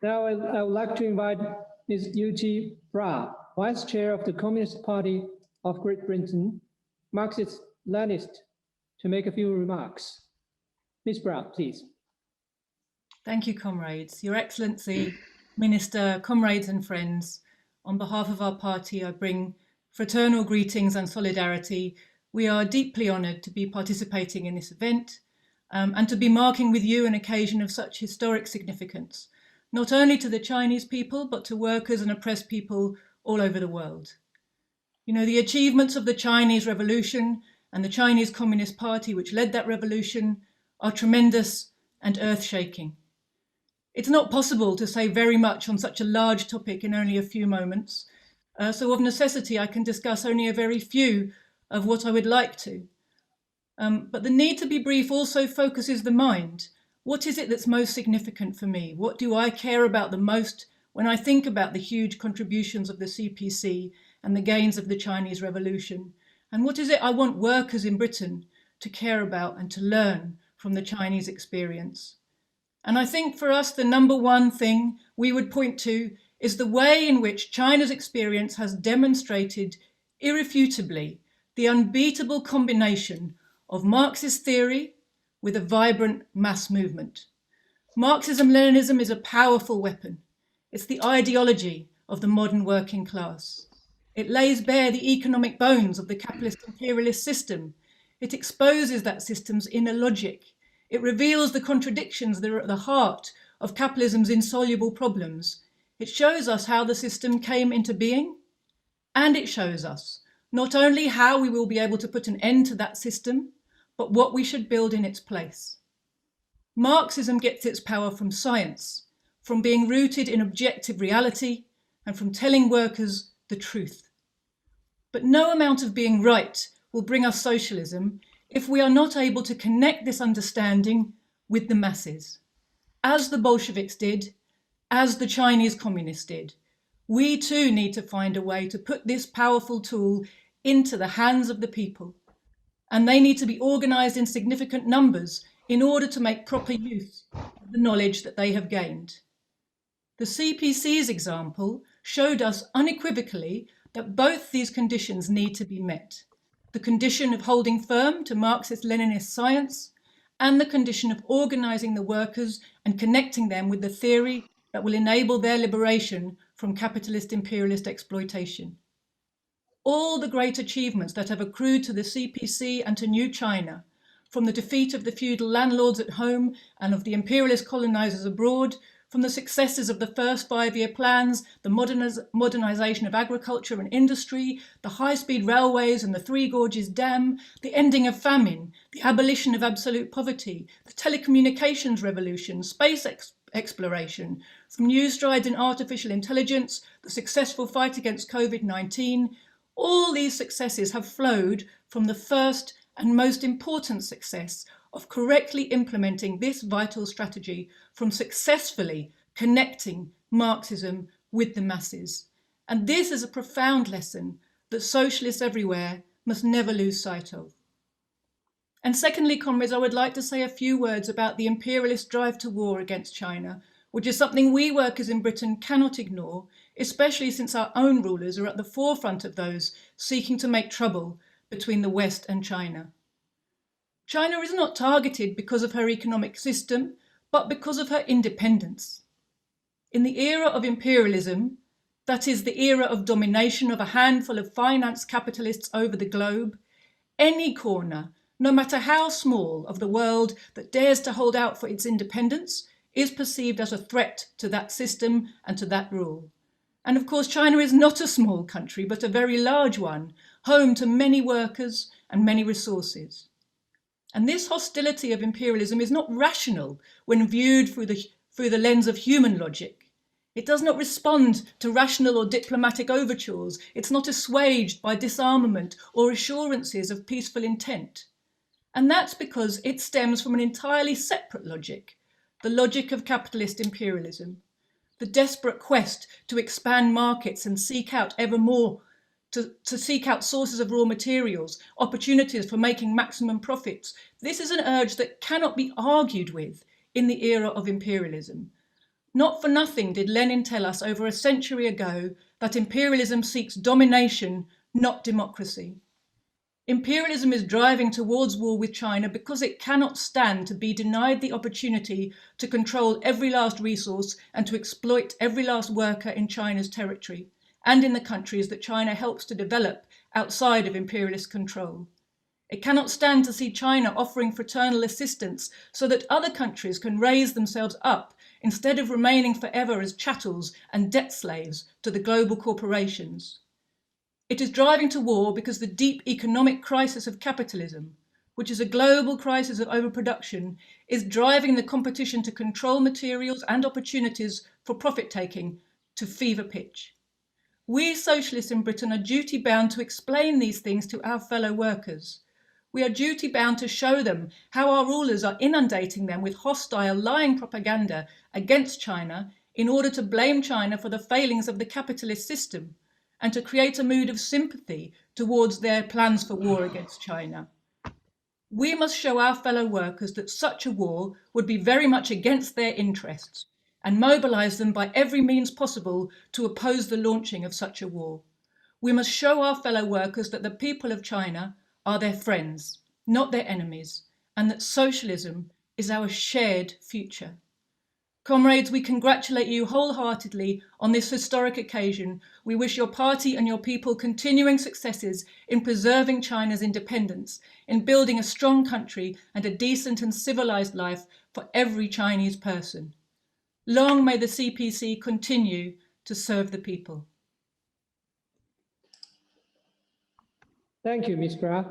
Now I would like to invite Ms. Joti Brar, Vice Chair of the Communist Party of Great Britain, Marxist-Leninist, to make a few remarks. Ms. Brar, please. Thank you, comrades. Your Excellency, Minister, comrades and friends, on behalf of our party, I bring fraternal greetings and solidarity. We are deeply honoured to be participating in this event and to be marking with you an occasion of such historic significance, not only to the Chinese people, but to workers and oppressed people all over the world. You know, the achievements of the Chinese Revolution and the Chinese Communist Party, which led that revolution, are tremendous and earth-shaking. It's not possible to say very much on such a large topic in only a few moments. So of necessity, I can discuss only a very few of what I would like to. But the need to be brief also focuses the mind. What is it that's most significant for me? What do I care about the most when I think about the huge contributions of the CPC and the gains of the Chinese Revolution? And what is it I want workers in Britain to care about and to learn from the Chinese experience? And I think for us, the number one thing we would point to is the way in which China's experience has demonstrated irrefutably the unbeatable combination of Marxist theory with a vibrant mass movement. Marxism-Leninism is a powerful weapon. It's the ideology of the modern working class. It lays bare the economic bones of the capitalist imperialist system. It exposes that system's inner logic. It reveals the contradictions that are at the heart of capitalism's insoluble problems. It shows us how the system came into being, and it shows us not only how we will be able to put an end to that system, but what we should build in its place. Marxism gets its power from science, from being rooted in objective reality, and from telling workers the truth. But no amount of being right will bring us socialism if we are not able to connect this understanding with the masses. As the Bolsheviks did, as the Chinese communists did, we too need to find a way to put this powerful tool into the hands of the people. And they need to be organised in significant numbers in order to make proper use of the knowledge that they have gained. The CPC's example showed us unequivocally that both these conditions need to be met. The condition of holding firm to Marxist-Leninist science, and the condition of organising the workers and connecting them with the theory that will enable their liberation from capitalist imperialist exploitation. All the great achievements that have accrued to the CPC and to New China, from the defeat of the feudal landlords at home and of the imperialist colonisers abroad, from the successes of the first 5-year plans, the modernisation of agriculture and industry, the high-speed railways and the Three Gorges Dam, the ending of famine, the abolition of absolute poverty, the telecommunications revolution, space exploration, from new strides in artificial intelligence, the successful fight against COVID-19, all these successes have flowed from the first and most important success of correctly implementing this vital strategy, from successfully connecting Marxism with the masses. And this is a profound lesson that socialists everywhere must never lose sight of. And secondly, comrades, I would like to say a few words about the imperialist drive to war against China, which is something we workers in Britain cannot ignore, especially since our own rulers are at the forefront of those seeking to make trouble between the West and China. China is not targeted because of her economic system, but because of her independence. In the era of imperialism, that is the era of domination of a handful of finance capitalists over the globe, any corner, no matter how small, of the world that dares to hold out for its independence is perceived as a threat to that system and to that rule. And of course, China is not a small country, but a very large one, home to many workers and many resources. And this hostility of imperialism is not rational when viewed through the lens of human logic. It does not respond to rational or diplomatic overtures. It's not assuaged by disarmament or assurances of peaceful intent. And that's because it stems from an entirely separate logic, the logic of capitalist imperialism, the desperate quest to expand markets and seek out ever more to seek out sources of raw materials, opportunities for making maximum profits. This is an urge that cannot be argued with in the era of imperialism. Not for nothing did Lenin tell us over a century ago that imperialism seeks domination, not democracy. Imperialism is driving towards war with China because it cannot stand to be denied the opportunity to control every last resource and to exploit every last worker in China's territory and in the countries that China helps to develop outside of imperialist control. It cannot stand to see China offering fraternal assistance so that other countries can raise themselves up instead of remaining forever as chattels and debt slaves to the global corporations. It is driving to war because the deep economic crisis of capitalism, which is a global crisis of overproduction, is driving the competition to control materials and opportunities for profit-taking to fever pitch. We socialists in Britain are duty-bound to explain these things to our fellow workers. We are duty-bound to show them how our rulers are inundating them with hostile, lying propaganda against China in order to blame China for the failings of the capitalist system and to create a mood of sympathy towards their plans for war against China. We must show our fellow workers that such a war would be very much against their interests and mobilise them by every means possible to oppose the launching of such a war. We must show our fellow workers that the people of China are their friends, not their enemies, and that socialism is our shared future. Comrades, we congratulate you wholeheartedly on this historic occasion. We wish your party and your people continuing successes in preserving China's independence, in building a strong country and a decent and civilized life for every Chinese person. Long may the CPC continue to serve the people. Thank you, Ms. Brar.